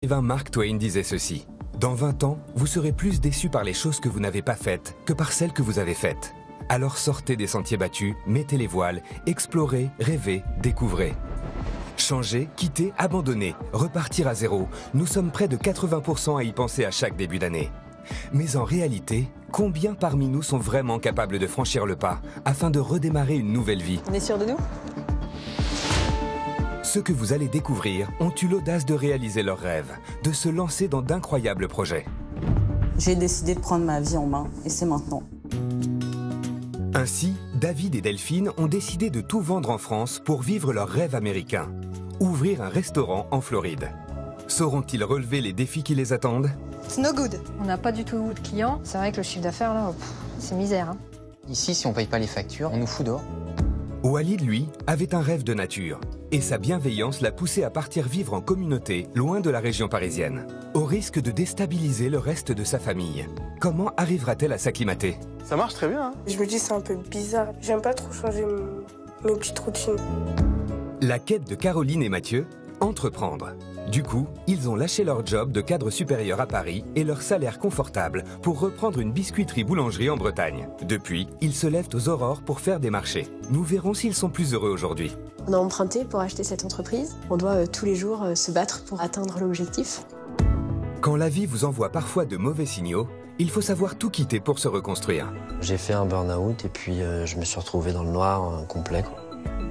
L'écrivain Mark Twain disait ceci: dans 20 ans, vous serez plus déçus par les choses que vous n'avez pas faites que par celles que vous avez faites. Alors sortez des sentiers battus, mettez les voiles, explorez, rêvez, découvrez. Changer, quitter, abandonner, repartir à zéro, nous sommes près de 80% à y penser à chaque début d'année. Mais en réalité, combien parmi nous sont vraiment capables de franchir le pas afin de redémarrer une nouvelle vie? On est sûr de nous? Ceux que vous allez découvrir ont eu l'audace de réaliser leurs rêves, de se lancer dans d'incroyables projets. J'ai décidé de prendre ma vie en main et c'est maintenant. Ainsi, David et Delphine ont décidé de tout vendre en France pour vivre leur rêve américain. Ouvrir un restaurant en Floride. Sauront-ils relever les défis qui les attendent? It's no good. On n'a pas du tout de clients. C'est vrai que le chiffre d'affaires, là, c'est misère. Hein. Ici, si on paye pas les factures, on nous fout dehors. Walid, lui, avait un rêve de nature. Et sa bienveillance l'a poussé à partir vivre en communauté, loin de la région parisienne. Au risque de déstabiliser le reste de sa famille. Comment arrivera-t-elle à s'acclimater? Ça marche très bien. Hein. Je me dis c'est un peu bizarre. J'aime pas trop changer mes petites routines. La quête de Caroline et Mathieu, entreprendre. Du coup, ils ont lâché leur job de cadre supérieur à Paris et leur salaire confortable pour reprendre une biscuiterie-boulangerie en Bretagne. Depuis, ils se lèvent aux aurores pour faire des marchés. Nous verrons s'ils sont plus heureux aujourd'hui. On a emprunté pour acheter cette entreprise. On doit tous les jours se battre pour atteindre l'objectif. Quand la vie vous envoie parfois de mauvais signaux, il faut savoir tout quitter pour se reconstruire. J'ai fait un burn-out et puis je me suis retrouvé dans le noir complet.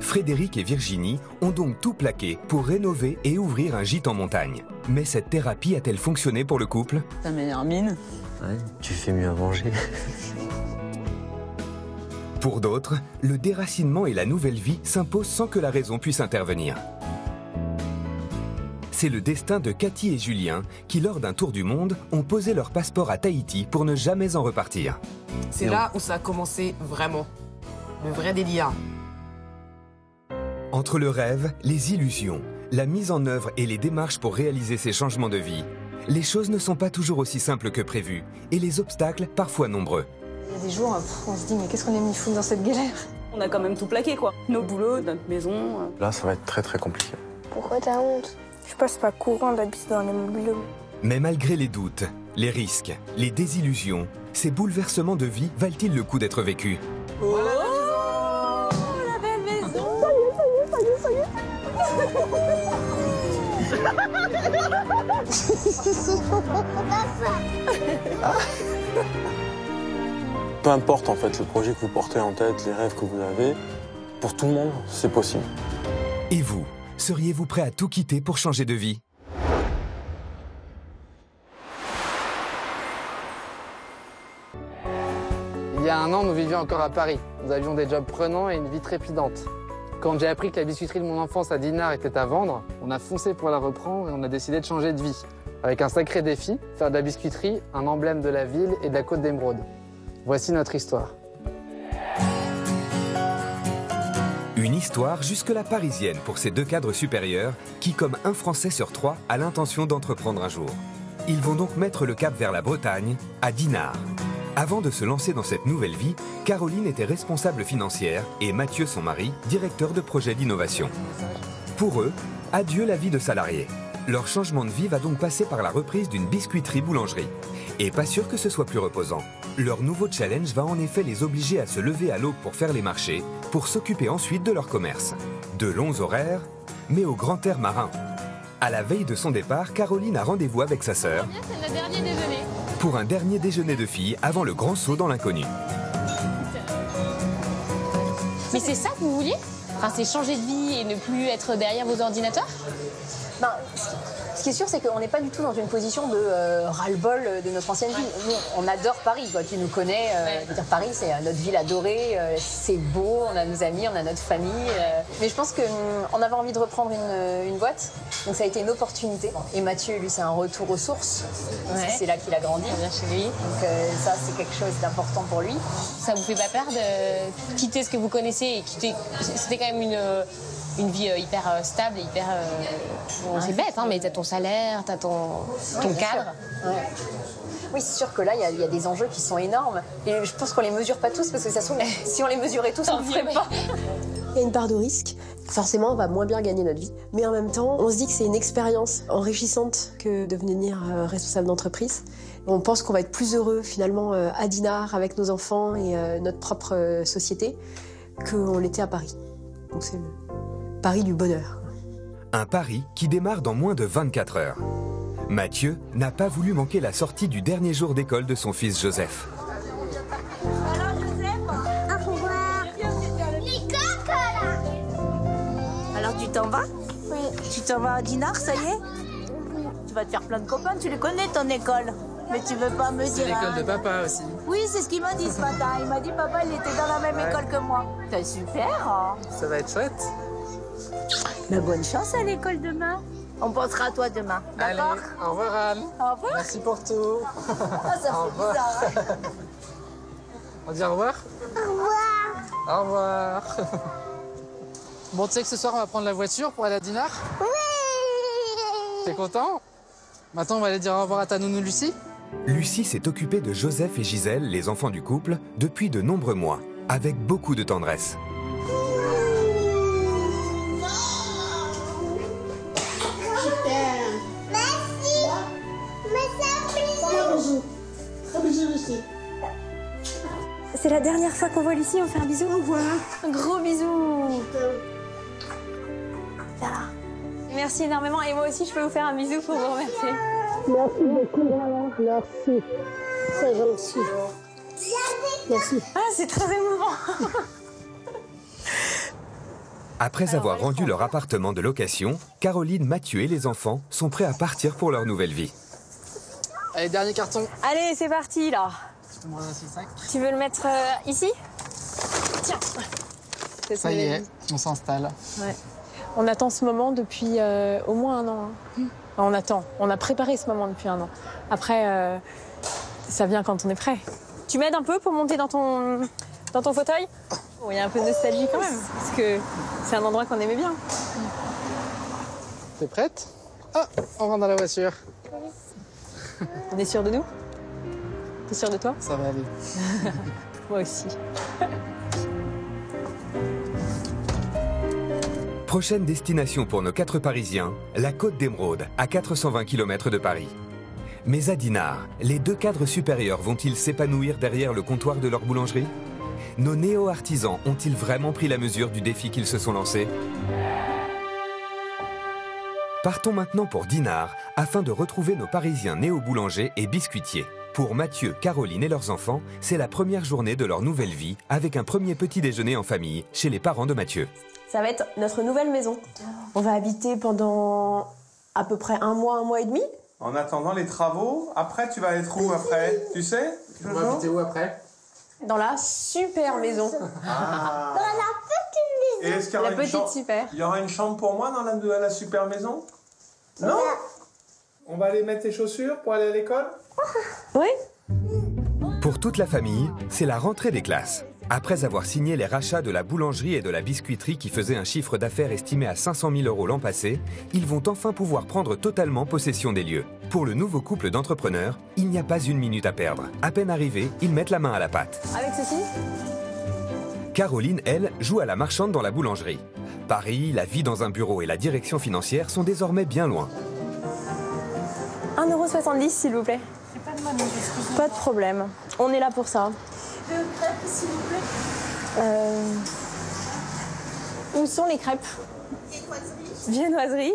Frédéric et Virginie ont donc tout plaqué pour rénover et ouvrir un gîte en montagne. Mais cette thérapie a-t-elle fonctionné pour le couple? Ta meilleure mine. Ouais, tu fais mieux à manger. Pour d'autres, le déracinement et la nouvelle vie s'imposent sans que la raison puisse intervenir. C'est le destin de Cathy et Julien qui, lors d'un tour du monde, ont posé leur passeport à Tahiti pour ne jamais en repartir. C'est là où ça a commencé vraiment. Le vrai délire. Entre le rêve, les illusions, la mise en œuvre et les démarches pour réaliser ces changements de vie, les choses ne sont pas toujours aussi simples que prévu et les obstacles parfois nombreux. Il y a des jours, on se dit, mais qu'est-ce qu'on est mis fou dans cette galère? On a quand même tout plaqué, quoi. Nos boulots, notre maison. Là, ça va être très compliqué. Pourquoi t'as honte? Je passe pas courant d'habiter dans les meubles. Mais malgré les doutes, les risques, les désillusions, ces bouleversements de vie valent-ils le coup d'être vécus? Oh, la belle maison! Ça y est. Peu importe en fait le projet que vous portez en tête, les rêves que vous avez, pour tout le monde, c'est possible. Et vous, seriez-vous prêt à tout quitter pour changer de vie? Il y a un an, nous vivions encore à Paris. Nous avions des jobs prenants et une vie trépidante. Quand j'ai appris que la biscuiterie de mon enfance à Dinard était à vendre, on a foncé pour la reprendre et on a décidé de changer de vie. Avec un sacré défi, faire de la biscuiterie un emblème de la ville et de la Côte d'Émeraude. Voici notre histoire. Une histoire jusque-là parisienne pour ces deux cadres supérieurs qui, comme un Français sur trois, a l'intention d'entreprendre un jour. Ils vont donc mettre le cap vers la Bretagne, à Dinard. Avant de se lancer dans cette nouvelle vie, Caroline était responsable financière et Mathieu, son mari, directeur de projet d'innovation. Pour eux, adieu la vie de salarié. Leur changement de vie va donc passer par la reprise d'une biscuiterie-boulangerie. Et pas sûr que ce soit plus reposant. Leur nouveau challenge va en effet les obliger à se lever à l'aube pour faire les marchés, pour s'occuper ensuite de leur commerce. De longs horaires, mais au grand air marin. À la veille de son départ, Caroline a rendez-vous avec sa sœur pour un dernier déjeuner de filles avant le grand saut dans l'inconnu. Mais c'est ça que vous vouliez? Enfin, c'est changer de vie et ne plus être derrière vos ordinateurs? Ce qui est sûr, c'est qu'on n'est pas du tout dans une position de ras-le-bol de notre ancienne vie. Nous, on adore Paris, quoi. Tu nous connais. Je veux dire, Paris, c'est notre ville adorée. C'est beau, on a nos amis, on a notre famille. Mais je pense qu'on avait envie de reprendre une boîte. Donc ça a été une opportunité. Et Mathieu, lui, c'est un retour aux sources. Parce que c'est là qu'il a grandi. Bien chez lui. Donc ça, c'est quelque chose d'important pour lui. Ça vous fait pas peur de quitter ce que vous connaissez et quitter... C'était quand même une vie hyper stable, hyper... c'est bête, hein, mais t'as ton salaire, t'as ton cadre. Ouais. Oui, c'est sûr que là, il y a des enjeux qui sont énormes. Et je pense qu'on les mesure pas tous, parce que ça se trouve, si on les mesurait tous, on ne le ferait pas. Il y a une part de risque. Forcément, on va moins bien gagner notre vie. Mais en même temps, on se dit que c'est une expérience enrichissante que de devenir responsable d'entreprise. On pense qu'on va être plus heureux finalement à Dinard avec nos enfants et notre propre société qu'on l'était à Paris. Donc c'est le pari du bonheur. Un pari qui démarre dans moins de 24 heures. Mathieu n'a pas voulu manquer la sortie du dernier jour d'école de son fils Joseph. Alors Joseph, au revoir. Les coques là. Alors tu t'en vas? Oui. Tu t'en vas à Dinard, ça y est? Tu vas te faire plein de copains, tu les connais ton école. Mais tu veux pas me dire... C'est l'école de papa aussi. Oui, c'est ce qu'il m'a dit ce matin. Il m'a dit papa, il était dans la même école que moi. C'est super, hein? Ça va être chouette. Mais bonne chance à l'école demain. On pensera à toi demain, d'accord? Allez, au revoir Anne. Au revoir. Merci pour tout. Ah, ça Au fait revoir. bizarre, hein? On dit au revoir? Au revoir. Au revoir. Bon, tu sais que ce soir, on va prendre la voiture pour aller à Dinard? Oui. T'es content? Maintenant, on va aller dire au revoir à ta nounou Lucie? Lucie s'est occupée de Joseph et Gisèle, les enfants du couple, depuis de nombreux mois, avec beaucoup de tendresse. C'est la dernière fois qu'on voit Lucie, on fait un bisou. Au revoir. Un gros bisou. Voilà. Merci énormément. Et moi aussi, je peux vous faire un bisou pour vous remercier. Merci beaucoup. Merci. C'est gentil. Merci. Ah, c'est très émouvant. Après avoir rendu leur appartement de location, Caroline, Mathieu et les enfants sont prêts à partir pour leur nouvelle vie. Allez, dernier carton. Allez, c'est parti là. Tu peux me ramasser le sac? Tu veux le mettre ici? Tiens. Ça y est, on s'installe. Ouais. On attend ce moment depuis au moins un an. Hein. Enfin, on a préparé ce moment depuis un an. Après, ça vient quand on est prêt. Tu m'aides un peu pour monter dans ton fauteuil? Bon, il y a un peu de nostalgie quand même, parce que c'est un endroit qu'on aimait bien. T'es prête? Ah, on rentre dans la voiture. On est sûr de nous? T'es sûr de toi? Ça va aller. Moi aussi. Prochaine destination pour nos 4 Parisiens, la Côte d'Émeraude, à 420 km de Paris. Mais à Dinard, les 2 cadres supérieurs vont-ils s'épanouir derrière le comptoir de leur boulangerie? Nos néo-artisans ont-ils vraiment pris la mesure du défi qu'ils se sont lancés? Partons maintenant pour Dinard, afin de retrouver nos Parisiens néo-boulangers et biscuitiers. Pour Mathieu, Caroline et leurs enfants, c'est la première journée de leur nouvelle vie, avec un premier petit déjeuner en famille, chez les parents de Mathieu. Ça va être notre nouvelle maison. On va habiter pendant à peu près un mois et demi. En attendant les travaux, après tu vas être où après? Tu sais? On va habiter où après? Dans la super maison. Ah. Dans la petite maison. Et est-ce qu'il y aura La une petite super. Il y aura une chambre pour moi dans la super maison? Non? On va aller mettre tes chaussures pour aller à l'école? Oui. Pour toute la famille, c'est la rentrée des classes. Après avoir signé les rachats de la boulangerie et de la biscuiterie qui faisaient un chiffre d'affaires estimé à 500 000 € l'an passé, ils vont enfin pouvoir prendre totalement possession des lieux. Pour le nouveau couple d'entrepreneurs, il n'y a pas une minute à perdre. À peine arrivés, ils mettent la main à la pâte. Avec ceci? Caroline, elle, joue à la marchande dans la boulangerie. Paris, la vie dans un bureau et la direction financière sont désormais bien loin. 1,70 € s'il vous plaît. Pas de problème. On est là pour ça. Deux crêpes, s'il vous plaît. Où sont les crêpes? Viennoiserie.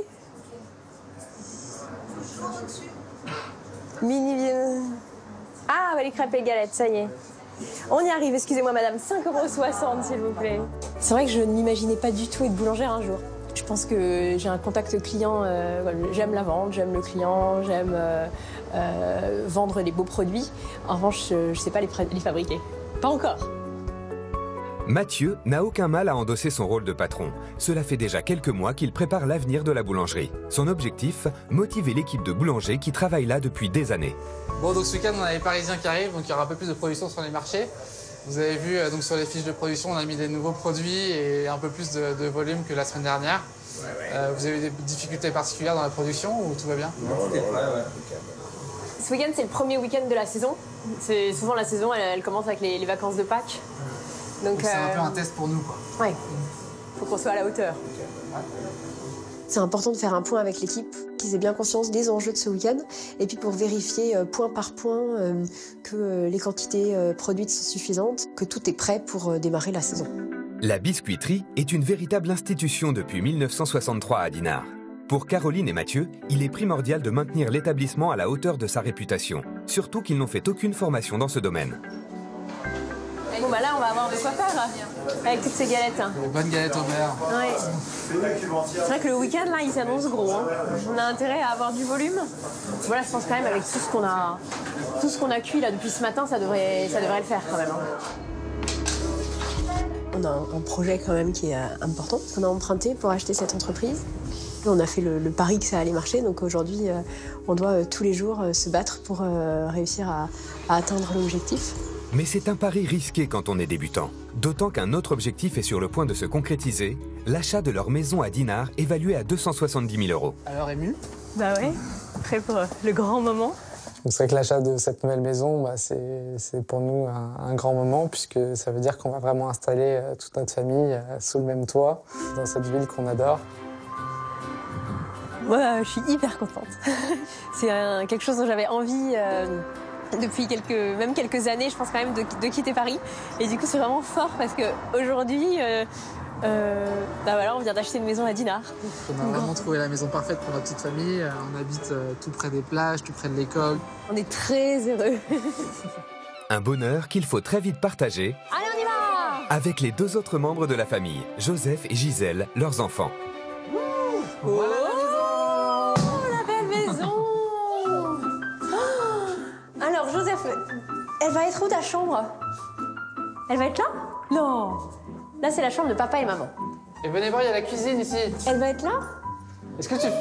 Mini viennoiserie. Ah, bah les crêpes et galettes, ça y est. On y arrive, excusez-moi madame, 5,60 € s'il vous plaît. C'est vrai que je n'imaginais pas du tout être boulangère un jour. Je pense que j'ai un contact client, j'aime la vente, j'aime le client, j'aime vendre les beaux produits. En revanche, je ne sais pas les fabriquer. Pas encore. Mathieu n'a aucun mal à endosser son rôle de patron. Cela fait déjà quelques mois qu'il prépare l'avenir de la boulangerie. Son objectif, motiver l'équipe de boulangers qui travaille là depuis des années. Bon, donc ce week-end, on a les Parisiens qui arrivent, donc il y aura un peu plus de production sur les marchés. Vous avez vu, donc sur les fiches de production, on a mis des nouveaux produits et un peu plus de volume que la semaine dernière. Vous avez des difficultés particulières dans la production ou tout va bien? Ce week-end, c'est le premier week-end de la saison. C'est souvent la saison, elle commence avec les vacances de Pâques. Donc c'est un peu un test pour nous, quoi. Ouais. faut qu'on soit à la hauteur. C'est important de faire un point avec l'équipe, qu'ils aient bien conscience des enjeux de ce week-end, et puis pour vérifier point par point que les quantités produites sont suffisantes, que tout est prêt pour démarrer la saison. La biscuiterie est une véritable institution depuis 1963 à Dinard. Pour Caroline et Mathieu, il est primordial de maintenir l'établissement à la hauteur de sa réputation, surtout qu'ils n'ont fait aucune formation dans ce domaine. Bon bah là on va avoir de quoi faire là, avec toutes ces galettes. Les bonnes galettes au beurre. Ouais. C'est vrai que le week-end là il s'annonce gros. Hein. On a intérêt à avoir du volume. Voilà, je pense quand même avec tout ce qu'on a cuit là depuis ce matin, ça devrait le faire quand même. Hein. On a un projet quand même qui est important, parce qu'on a emprunté pour acheter cette entreprise. Et on a fait le pari que ça allait marcher, donc aujourd'hui on doit tous les jours se battre pour réussir à atteindre l'objectif. Mais c'est un pari risqué quand on est débutant. D'autant qu'un autre objectif est sur le point de se concrétiser, l'achat de leur maison à Dinard, évaluée à 270 000 €. Alors ému? Bah ouais, prêt pour le grand moment. C'est vrai que l'achat de cette nouvelle maison, c'est pour nous un grand moment, puisque ça veut dire qu'on va vraiment installer toute notre famille sous le même toit, dans cette ville qu'on adore. Moi, je suis hyper contente. C'est quelque chose dont j'avais envie depuis quelques années, je pense quand même, de quitter Paris. Et du coup, c'est vraiment fort parce qu'aujourd'hui, voilà, on vient d'acheter une maison à Dinard. On a vraiment trouvé la maison parfaite pour notre petite famille. On habite tout près des plages, tout près de l'école. On est très heureux. Un bonheur qu'il faut très vite partager. Allez, on y va! Avec les 2 autres membres de la famille, Joseph et Gisèle, leurs enfants. Voilà la belle maison! Alors, Joseph, elle va être où ta chambre? Elle va être là? Non! Là, c'est la chambre de papa et maman. Et venez voir, il y a la cuisine ici. Elle va être là? Est-ce que tu... Non,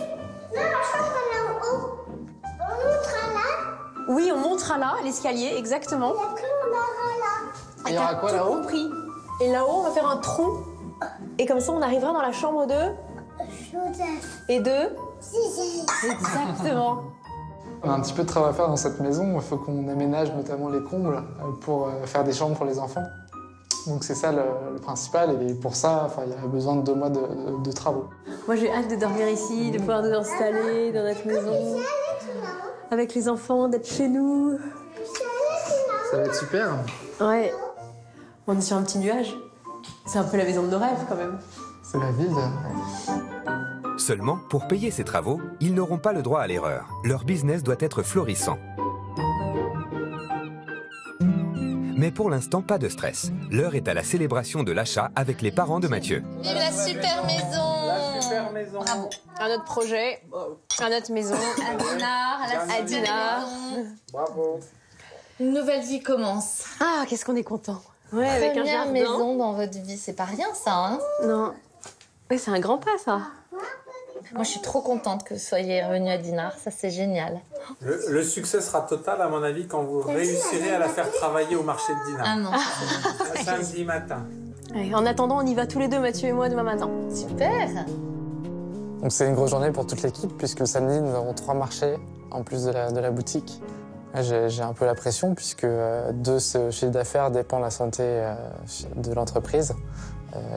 la chambre est là en haut. On montera là. Oui, on montera là, l'escalier, exactement. Et après, on ira là. Il y aura quoi là-haut? Compris. Et là-haut, on va faire un trou. Et comme ça, on arrivera dans la chambre de... Joseph. Et de... Gisèle. Exactement. On a un petit peu de travail à faire dans cette maison. Il faut qu'on aménage notamment les combles pour faire des chambres pour les enfants. Donc c'est ça le principal. Et pour ça, il y a besoin de 2 mois de travaux. Moi, j'ai hâte de dormir ici, de pouvoir nous installer dans notre maison. Avec les enfants, d'être chez nous. Ça va être super. Ouais. On est sur un petit nuage. C'est un peu la maison de nos rêves, quand même. C'est la ville. Seulement, pour payer ces travaux, ils n'auront pas le droit à l'erreur. Leur business doit être florissant. Mais pour l'instant, pas de stress. L'heure est à la célébration de l'achat avec les parents de Mathieu. Vive la super maison! La super maison. Bravo. Un autre projet, à notre maison. À Dinard, à Dinard. Bravo. Une nouvelle vie commence. Ah, qu'est-ce qu'on est content. Ouais, avec un Première jardin. maison dans votre vie, c'est pas rien ça, hein? Non. Oui, c'est un grand pas, ça. Moi, je suis trop contente que vous soyez revenu à Dinard, ça c'est génial. Le succès sera total, à mon avis, quand vous réussirez à la faire travailler au marché de Dinard. Ah non. Samedi matin. Allez, en attendant, on y va tous les deux, Mathieu et moi, demain matin. Super. Donc c'est une grosse journée pour toute l'équipe, puisque samedi, nous avons 3 marchés, en plus de la boutique. J'ai un peu la pression, puisque de ce chiffre d'affaires dépend la santé de l'entreprise.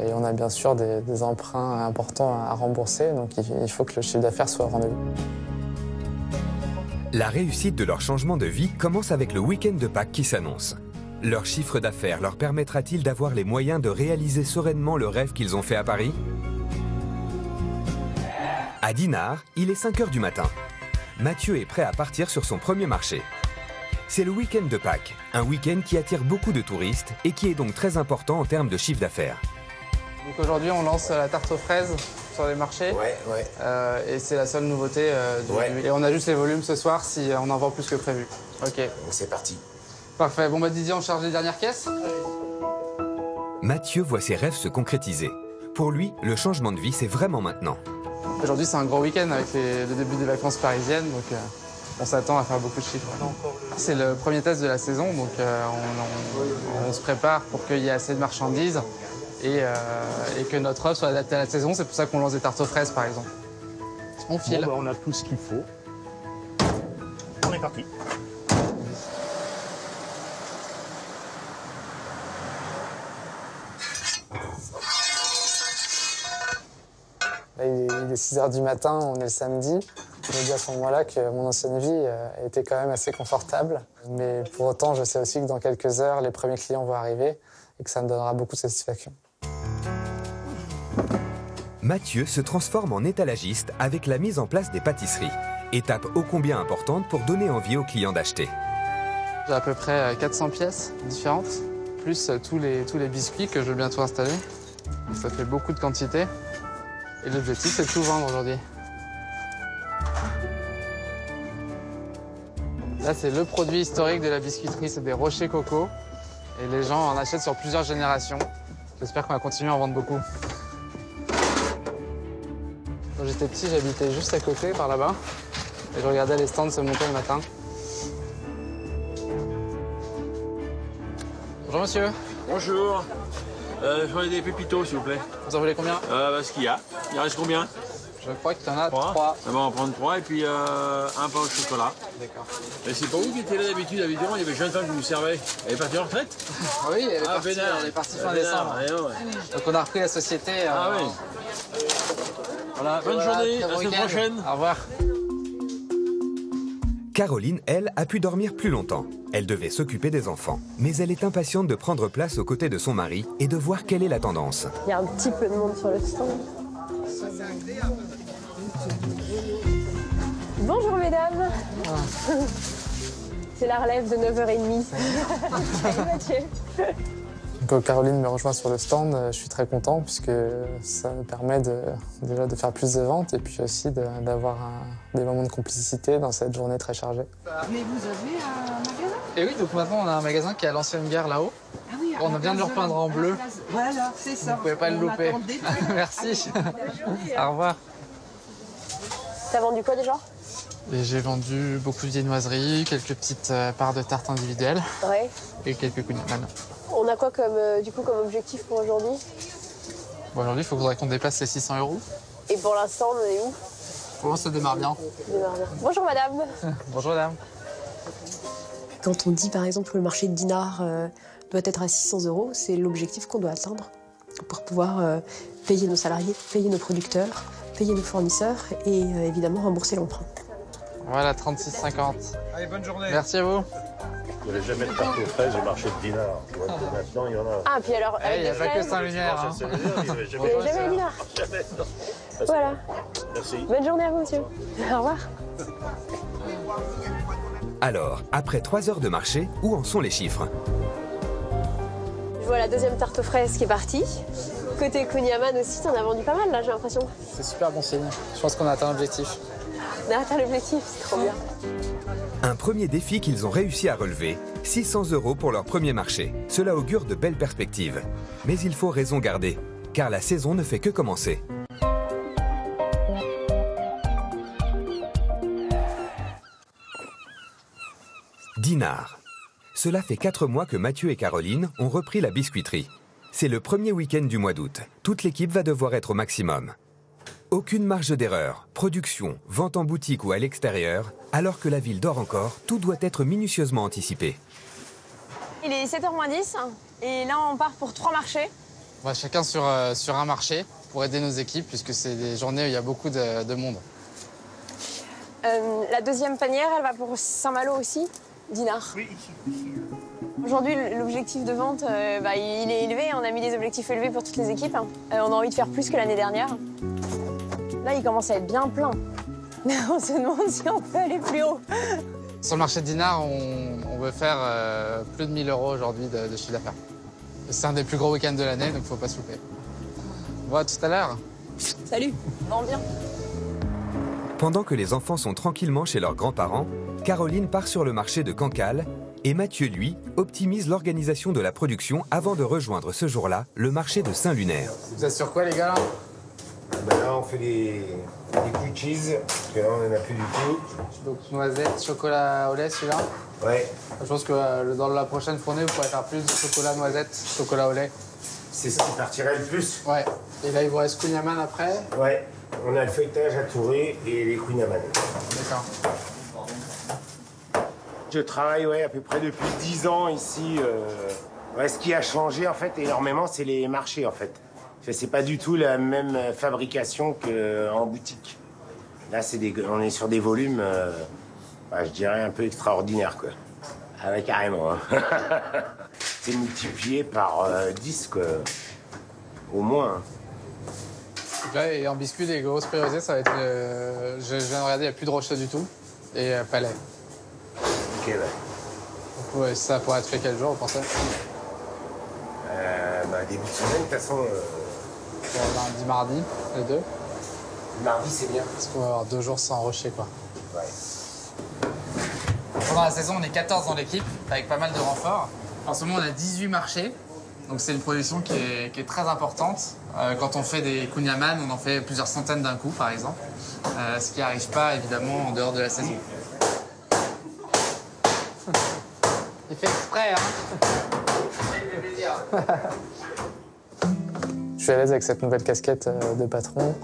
Et on a bien sûr des emprunts importants à rembourser, donc il faut que le chiffre d'affaires soit au rendez-vous. La réussite de leur changement de vie commence avec le week-end de Pâques qui s'annonce. Leur chiffre d'affaires leur permettra-t-il d'avoir les moyens de réaliser sereinement le rêve qu'ils ont fait à Paris? À Dinard, il est 5 h du matin. Mathieu est prêt à partir sur son premier marché. C'est le week-end de Pâques, un week-end qui attire beaucoup de touristes et qui est donc très important en termes de chiffre d'affaires. Donc aujourd'hui, on lance la tarte aux fraises sur les marchés. Ouais. Et c'est la seule nouveauté Et on a juste les volumes ce soir si on en vend plus que prévu. Ok. Donc c'est parti. Parfait. Bon, Didier, on charge les dernières caisses. Mathieu voit ses rêves se concrétiser. Pour lui, le changement de vie, c'est vraiment maintenant. Aujourd'hui, c'est un gros week-end avec le début des vacances parisiennes, donc on s'attend à faire beaucoup de chiffres. C'est le premier test de la saison, donc on se prépare pour qu'il y ait assez de marchandises et que notre offre soit adaptée à la saison. C'est pour ça qu'on lance des tartes aux fraises, par exemple. On file. Bon, on a tout ce qu'il faut. On est parti. est 6h du matin, on est le samedi. Je me dis à ce moment-là que mon ancienne vie était quand même assez confortable. Mais pour autant, je sais aussi que dans quelques heures, les premiers clients vont arriver et que ça me donnera beaucoup de satisfaction. Mathieu se transforme en étalagiste avec la mise en place des pâtisseries. Étape ô combien importante pour donner envie aux clients d'acheter. J'ai à peu près 400 pièces différentes, plus tous les biscuits que je vais bientôt installer. Ça fait beaucoup de quantité. Et l'objectif, c'est de tout vendre aujourd'hui. Là, c'est le produit historique de la biscuiterie, c'est des rochers coco. Et les gens en achètent sur plusieurs générations. J'espère qu'on va continuer à en vendre beaucoup. Quand j'étais petit, j'habitais juste à côté, par là-bas. Et je regardais les stands se monter le matin. Bonjour monsieur. Bonjour. Je voudrais des pépitos, s'il vous plaît. Vous en voulez combien? Ce qu'il y a. Il reste combien? Je crois qu'il y en a 3. On va en prendre 3 et puis un pain au chocolat. D'accord. Mais c'est pas vous qui étiez là d'habitude, évidemment. Il y avait jeune femme qui vous servait. Elle est partie en retraite? Oui, elle est partie fin décembre. Donc on a repris la société. Ah oui. Voilà, bonne journée, à la semaine prochaine. Au revoir. Caroline, elle, a pu dormir plus longtemps. Elle devait s'occuper des enfants. Mais elle est impatiente de prendre place aux côtés de son mari et de voir quelle est la tendance. Il y a un petit peu de monde sur le stand. Bonjour mesdames. C'est la relève de 9h30. Salut Mathieu. Quand Caroline me rejoint sur le stand, je suis très content puisque ça me permet déjà de faire plus de ventes et puis aussi d'avoir des moments de complicité dans cette journée très chargée. Mais vous avez un magasin? Et oui, donc maintenant on a un magasin qui est à l'ancienne gare là-haut. Ah oui, on vient de le repeindre en bleu. Voilà, c'est ça. Vous pouvez pas le louper. Merci. Au revoir. T'as vendu quoi déjà? J'ai vendu beaucoup de viennoiseries, quelques petites parts de tarte individuelles. Ouais. Et quelques kouign-amann. On a quoi comme objectif pour aujourd'hui? Bon, aujourd'hui, il faudrait qu'on dépasse les 600 €. Et pour l'instant, on est où? Pour l'instant, ça démarre bien. Bonjour madame. Bonjour madame. Quand on dit par exemple que le marché de Dinard doit être à 600 €, c'est l'objectif qu'on doit atteindre pour pouvoir payer nos salariés, payer nos producteurs, payer nos fournisseurs et évidemment rembourser l'emprunt. Voilà, 36,50. Allez, bonne journée. Merci à vous. Il n'y avait jamais de tarte aux fraises au marché de Dinard. Maintenant, il y en a. Ah, puis alors. Il n'y a pas que Saint-Lunaire. Il n'y avait jamais à Dinard. Jamais, non. Voilà. Merci. Bonne journée à vous, monsieur. Au revoir. Alors, après 3 heures de marché, où en sont les chiffres? Je vois la deuxième tarte aux fraises qui est partie. Côté kouign-amann aussi, t'en as vendu pas mal là, j'ai l'impression. C'est super bon signe. Je pense qu'on a atteint l'objectif. On a atteint l'objectif, c'est trop bien. Un premier défi qu'ils ont réussi à relever, 600 € pour leur premier marché. Cela augure de belles perspectives. Mais il faut raison garder, car la saison ne fait que commencer. Dinard. Cela fait 4 mois que Mathieu et Caroline ont repris la biscuiterie. C'est le premier week-end du mois d'août. Toute l'équipe va devoir être au maximum. Aucune marge d'erreur, production, vente en boutique ou à l'extérieur, alors que la ville dort encore, tout doit être minutieusement anticipé. Il est 7h moins 10 et là on part pour 3 marchés. On va chacun sur un marché pour aider nos équipes puisque c'est des journées où il y a beaucoup de monde. La deuxième panière, elle va pour Saint-Malo aussi, Dinard. Oui. Aujourd'hui, l'objectif de vente, il est élevé. On a mis des objectifs élevés pour toutes les équipes. On a envie de faire plus que l'année dernière. Là, il commence à être bien plein. On se demande si on peut aller plus haut. Sur le marché de Dinard, on veut faire plus de 1 000 € aujourd'hui de chiffre d'affaires. C'est un des plus gros week-ends de l'année, donc il ne faut pas se louper. On va tout à l'heure. Salut, on vient. Pendant que les enfants sont tranquillement chez leurs grands-parents, Caroline part sur le marché de Cancale et Mathieu, lui, optimise l'organisation de la production avant de rejoindre ce jour-là le marché de Saint-Lunaire. Vous êtes sur quoi, les gars, là? Là, on fait des coups de cheese, parce que là, on n'en a plus du tout. Donc, noisette, chocolat au lait, celui-là? Ouais. Je pense que dans la prochaine fournée, vous pourrez faire plus de chocolat noisette, chocolat au lait. C'est ça qui partirait le plus. Ouais. Et là, il vous reste kouign-amann après? Ouais. On a le feuilletage à Touré et les kouign-amann. D'accord. Je travaille à peu près depuis 10 ans ici. Ce qui a changé en fait énormément, c'est les marchés en fait. C'est pas du tout la même fabrication qu'en boutique. Là, on est sur des volumes, je dirais, un peu extraordinaires, quoi. Ah ouais, carrément. Hein. C'est multiplié par 10, quoi. Au moins. Donc là, et en biscuit, les grosses priorités, ça va être... je viens de regarder, il n'y a plus de rocher du tout. Et palais. Ok, ouais. Donc, ouais, ça pourrait être fait quel jour, vous pensez? Début de semaine, de toute façon... Lundi, mardi, les deux. Mardi, c'est bien. Parce qu'on va avoir 2 jours sans rocher, quoi. Ouais. Pendant la saison, on est 14 dans l'équipe, avec pas mal de renforts. En ce moment, on a 18 marchés. Donc c'est une production qui est très importante. Quand on fait des kunyaman, on en fait plusieurs centaines d'un coup, par exemple. Ce qui n'arrive pas, évidemment, en dehors de la saison. Il fait exprès, hein. Il fait plaisir. Je suis à l'aise avec cette nouvelle casquette de patron,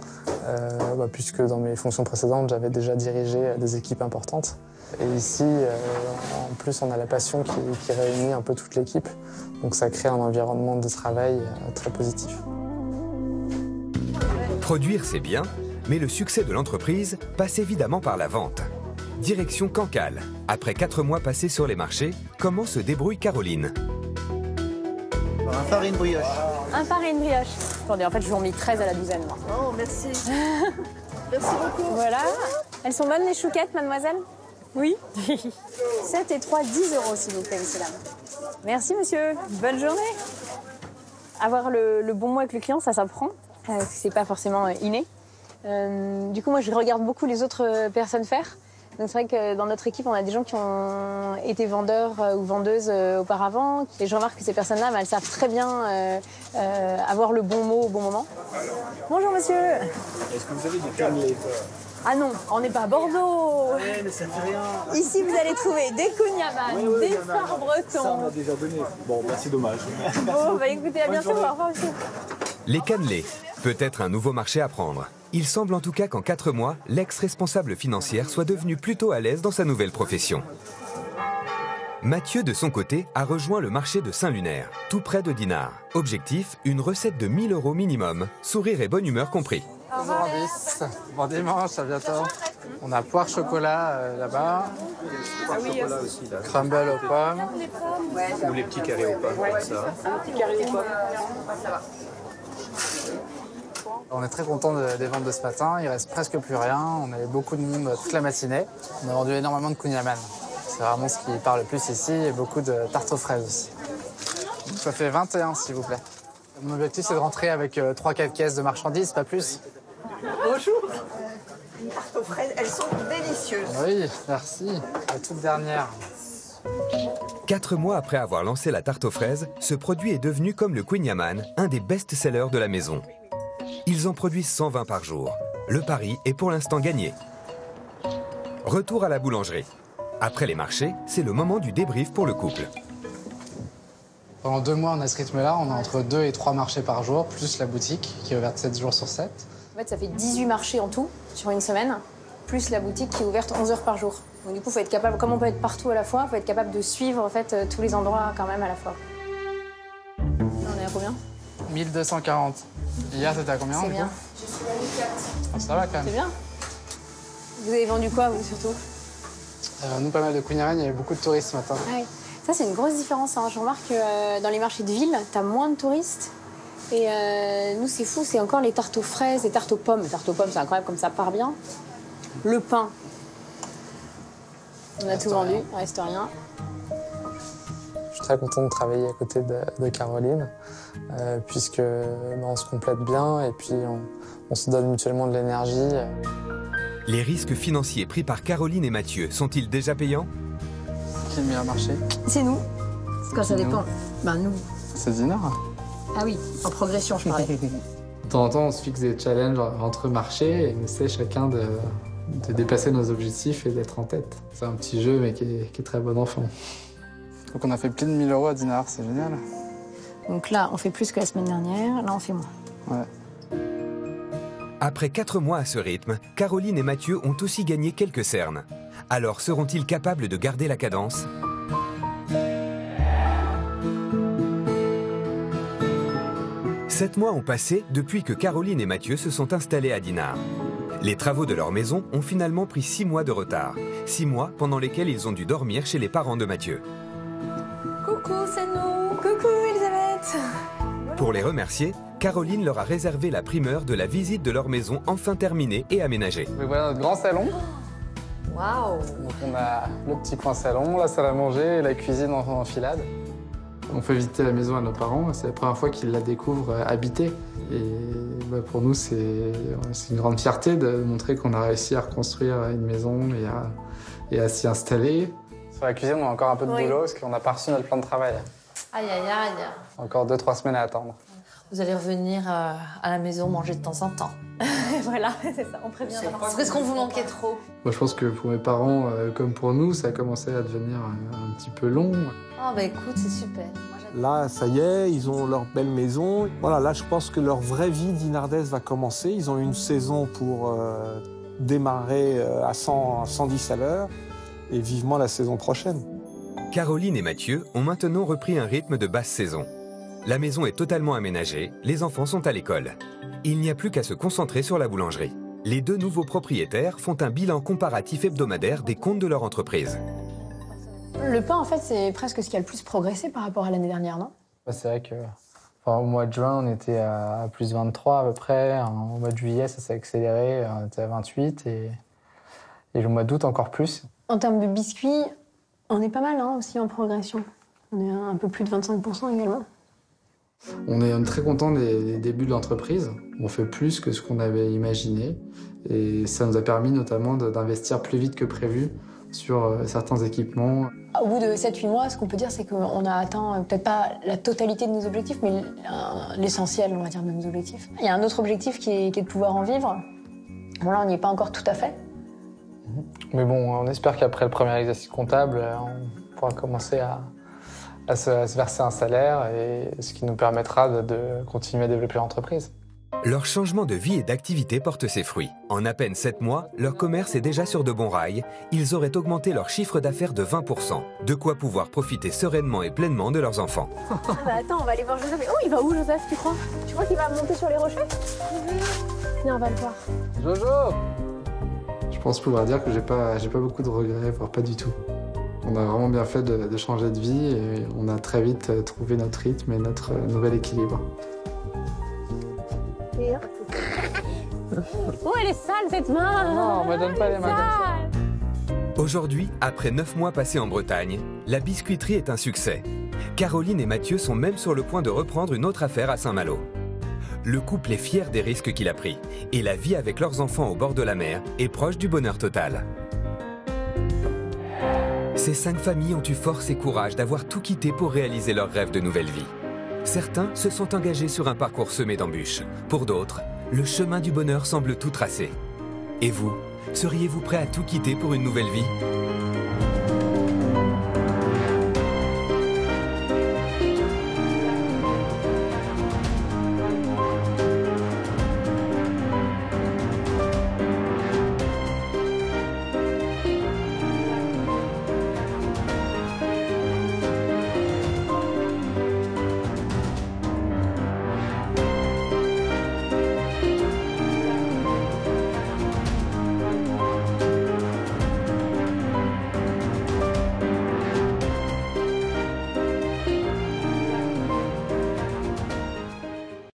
puisque dans mes fonctions précédentes, j'avais déjà dirigé des équipes importantes. Et ici, en plus, on a la passion qui réunit un peu toute l'équipe. Donc ça crée un environnement de travail très positif. Produire, c'est bien, mais le succès de l'entreprise passe évidemment par la vente. Direction Cancale. Après 4 mois passés sur les marchés, comment se débrouille Caroline? Un farine brioche. Un farine brioche. Attendez, en fait, je vous en mets 13 à la douzaine, moi. Oh, merci. Merci beaucoup. Voilà. Elles sont bonnes, les chouquettes, mademoiselle? Oui. 7 et 3, 10 €, s'il vous plaît, messieurs, dames. Merci, monsieur. Bonne journée. Avoir le bon mot avec le client, ça s'apprend. C'est pas forcément inné. Du coup, moi, je regarde beaucoup les autres personnes faire. Donc c'est vrai que dans notre équipe, on a des gens qui ont été vendeurs ou vendeuses auparavant. Et je remarque que ces personnes-là, elles savent très bien avoir le bon mot au bon moment. Bonjour, monsieur. Est-ce que vous avez du cannelé? Ah non, on n'est pas à Bordeaux. Ouais, mais ça fait rien. Ici, vous allez trouver des kunyaman, des phares bretons. Ça, on a déjà donné. Bon, bah c'est dommage. Bon, bah écoutez, à bientôt. Au revoir, monsieur. Les cannelés, peut-être un nouveau marché à prendre. Il semble en tout cas qu'en 4 mois, l'ex-responsable financière soit devenue plutôt à l'aise dans sa nouvelle profession. Mathieu, de son côté, a rejoint le marché de Saint-Lunaire, tout près de Dinard. Objectif, une recette de 1 000 € minimum, sourire et bonne humeur compris. Bonjour Andis, bon dimanche, à bientôt. On a poire chocolat là-bas. Ah oui, chocolat aussi, là. Crumble aux pommes. Ou les petits carrés aux pommes, comme ça. Un petit carré aux pommes. Ça va. On est très content des ventes de ce matin, il reste presque plus rien, on avait beaucoup de monde toute la matinée. On a vendu énormément de kunyaman. C'est vraiment ce qui parle le plus ici, et beaucoup de tartes aux fraises aussi. Donc ça fait 21 s'il vous plaît. Mon objectif c'est de rentrer avec 3-4 caisses de marchandises, pas plus. Bonjour. Les tartes aux fraises, elles sont délicieuses. Oui, merci. La toute dernière. 4 mois après avoir lancé la tarte aux fraises, ce produit est devenu comme le kunyaman, un des best-sellers de la maison. Ils en produisent 120 par jour. Le pari est pour l'instant gagné. Retour à la boulangerie. Après les marchés, c'est le moment du débrief pour le couple. Pendant 2 mois, on a ce rythme-là. On a entre 2 et 3 marchés par jour, plus la boutique qui est ouverte 7 jours sur 7. En fait, ça fait 18 marchés en tout sur une semaine, plus la boutique qui est ouverte 11 heures par jour. Donc du coup, il faut être capable, comme on peut être partout à la fois, il faut être capable de suivre en fait tous les endroits quand même à la fois. On est à combien? 1240. Hier, c'était à combien? C'est bien. Je suis à 4. Ça va quand même. C'est bien. Vous avez vendu quoi, vous, surtout? Nous, pas mal de kunyaman, il y avait beaucoup de touristes ce matin. Ah oui. Ça, c'est une grosse différence. Hein. Je remarque que dans les marchés de ville, t'as moins de touristes. Et nous, c'est fou, c'est encore les tartes aux fraises, les tartes aux pommes. Les tartes aux pommes, c'est incroyable comme ça part bien. Le pain. On a tout vendu, il reste rien. Je suis très content de travailler à côté de Caroline, puisque on se complète bien et puis on se donne mutuellement de l'énergie. Les risques financiers pris par Caroline et Mathieu sont-ils déjà payants? Qui est le meilleur marché? C'est nous. Quand ça dépend. Ben nous. C'est Dinard. Ah oui, en progression, je parlais. De temps en temps, on se fixe des challenges entre marchés et on essaie chacun de dépasser nos objectifs et d'être en tête. C'est un petit jeu, mais qui est très bon enfant. Donc on a fait plus de 1 000 € à Dinard, c'est génial. Donc là, on fait plus que la semaine dernière, là, on fait moins. Ouais. Après 4 mois à ce rythme, Caroline et Mathieu ont aussi gagné quelques cernes. Alors seront-ils capables de garder la cadence? 7 mois ont passé depuis que Caroline et Mathieu se sont installés à Dinard. Les travaux de leur maison ont finalement pris 6 mois de retard. 6 mois pendant lesquels ils ont dû dormir chez les parents de Mathieu. Coucou, c'est nous. Coucou, Elisabeth. Pour les remercier, Caroline leur a réservé la primeur de la visite de leur maison enfin terminée et aménagée. Donc voilà notre grand salon. Waouh. Donc on a le petit coin salon, la salle à manger et la cuisine en enfilade. On fait visiter la maison à nos parents, c'est la première fois qu'ils la découvrent habitée. Et pour nous, c'est une grande fierté de montrer qu'on a réussi à reconstruire une maison et à s'y installer. Sur la cuisine, on a encore un peu de boulot parce qu'on n'a pas reçu notre plan de travail. Aïe, aïe, aïe. Encore 2-3 semaines à attendre. Vous allez revenir à la maison manger de temps en temps. Voilà, c'est ça, on préviendra. Est-ce qu'on vous manquait trop? Moi, je pense que pour mes parents, comme pour nous, ça a commencé à devenir un petit peu long. Oh bah écoute, c'est super. Là, ça y est, ils ont leur belle maison. Voilà, là, je pense que leur vraie vie dinardaise va commencer. Ils ont une saison pour démarrer à 110 à l'heure et vivement la saison prochaine. Caroline et Mathieu ont maintenant repris un rythme de basse saison. La maison est totalement aménagée, les enfants sont à l'école. Il n'y a plus qu'à se concentrer sur la boulangerie. Les 2 nouveaux propriétaires font un bilan comparatif hebdomadaire des comptes de leur entreprise. Le pain, en fait, c'est presque ce qui a le plus progressé par rapport à l'année dernière, non? C'est vrai que au mois de juin, on était à plus 23 à peu près. Au mois de juillet, ça s'est accéléré, on était à 28 et le mois d'août encore plus. En termes de biscuits, on est pas mal aussi en progression. On est à un peu plus de 25% également. On est très content des débuts de l'entreprise. On fait plus que ce qu'on avait imaginé. Et ça nous a permis notamment d'investir plus vite que prévu sur certains équipements. Au bout de 7-8 mois, ce qu'on peut dire, c'est qu'on a atteint peut-être pas la totalité de nos objectifs, mais l'essentiel, on va dire, de nos objectifs. Il y a un autre objectif qui est de pouvoir en vivre. Bon, là, on n'y est pas encore tout à fait. Mais bon, on espère qu'après le premier exercice comptable, on pourra commencer à se verser un salaire, et ce qui nous permettra de continuer à développer l'entreprise. Leur changement de vie et d'activité porte ses fruits. En à peine 7 mois, leur commerce est déjà sur de bons rails. Ils auraient augmenté leur chiffre d'affaires de 20%. De quoi pouvoir profiter sereinement et pleinement de leurs enfants. Ah bah attends, on va aller voir Joseph. Oh, il va où, Joseph, tu crois? Tu crois qu'il va monter sur les rochers? Viens, on va le voir. Jojo! Je pense pouvoir dire que j'ai pas beaucoup de regrets, voire pas du tout. On a vraiment bien fait de changer de vie et on a très vite trouvé notre rythme et notre nouvel équilibre. Oh, elle est sale, cette main! Non, on me donne pas les mains comme ça. Aujourd'hui, après 9 mois passés en Bretagne, la biscuiterie est un succès. Caroline et Mathieu sont même sur le point de reprendre une autre affaire à Saint-Malo. Le couple est fier des risques qu'il a pris et la vie avec leurs enfants au bord de la mer est proche du bonheur total. Ces 5 familles ont eu force et courage d'avoir tout quitté pour réaliser leur rêve de nouvelle vie. Certains se sont engagés sur un parcours semé d'embûches. Pour d'autres, le chemin du bonheur semble tout tracé. Et vous, seriez-vous prêt à tout quitter pour une nouvelle vie ?